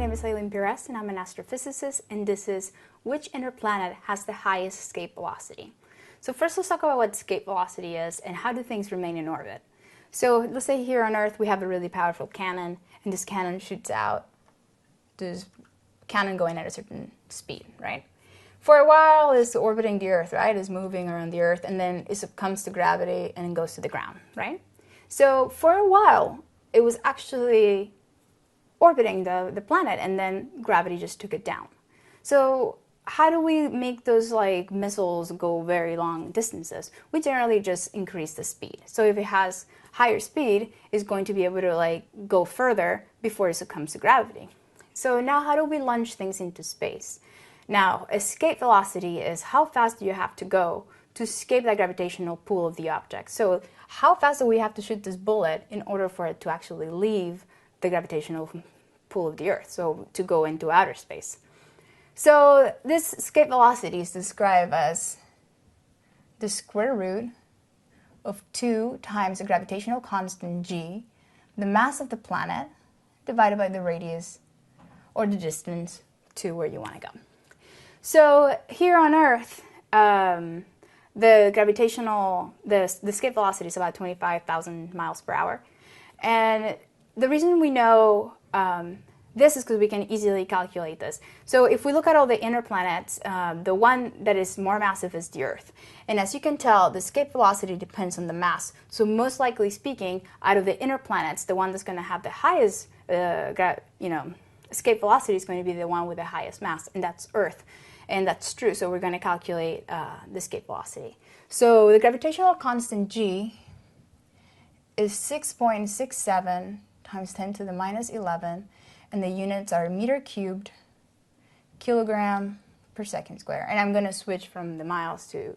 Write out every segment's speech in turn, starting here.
name is Perez and I'm an astrophysicist, and this is which inner planet has the highest escape velocity. So first let's talk about what escape velocity is and how do things remain in orbit. So let's say here on Earth we have a really powerful cannon, and this cannon shoots out this cannon going at a certain speed, right? For a while it's orbiting the Earth, right? It's moving around the Earth, and then it succumbs to gravity and goes to the ground, right? So for a while it was actually orbiting the planet, and then gravity just took it down. So how do we make those like missiles go very long distances? We generally just increase the speed. So if it has higher speed, it's going to be able to like go further before it succumbs to gravity. So now how do we launch things into space? Now, escape velocity is how fast do you have to go to escape that gravitational pull of the object. So how fast do we have to shoot this bullet in order for it to actually leave the gravitational pull of the Earth, so to go into outer space. So this escape velocity is described as the square root of 2 times the gravitational constant g, the mass of the planet, divided by the radius or the distance to where you want to go. So here on Earth, the escape velocity is about 25,000 miles per hour. And the reason we know this is because we can easily calculate this. So if we look at all the inner planets, the one that is more massive is the Earth. And as you can tell, the escape velocity depends on the mass. So most likely speaking, out of the inner planets, the one that's going to have the highest escape velocity is going to be the one with the highest mass, and that's Earth. And that's true, so we're going to calculate the escape velocity. So the gravitational constant g is 6.67 times 10 to the minus 11, and the units are meter cubed, kilogram per second square. And I'm going to switch from the miles to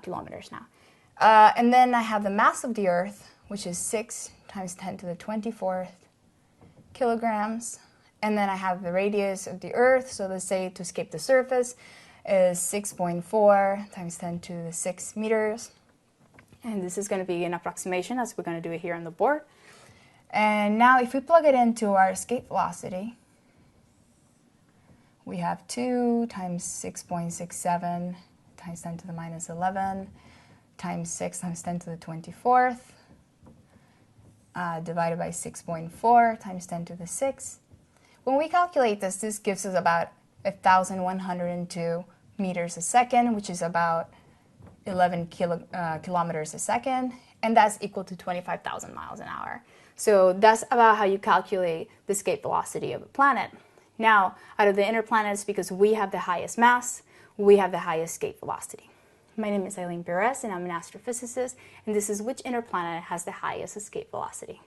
kilometers now. And then I have the mass of the Earth, which is 6 times 10 to the 24th kilograms. And then I have the radius of the Earth, so let's say to escape the surface is 6.4 times 10 to the 6 meters. And this is going to be an approximation, as we're going to do it here on the board. And now if we plug it into our escape velocity, we have 2 times 6.67 times 10 to the minus 11 times 6 times 10 to the 24th divided by 6.4 times 10 to the 6. When we calculate this, this gives us about 1,102 meters a second, which is about 11 kilometers a second, and that's equal to 25,000 miles an hour. So that's about how you calculate the escape velocity of a planet. Now, out of the inner planets, because we have the highest mass, we have the highest escape velocity. My name is Perez, and I'm an astrophysicist, and this is which inner planet has the highest escape velocity.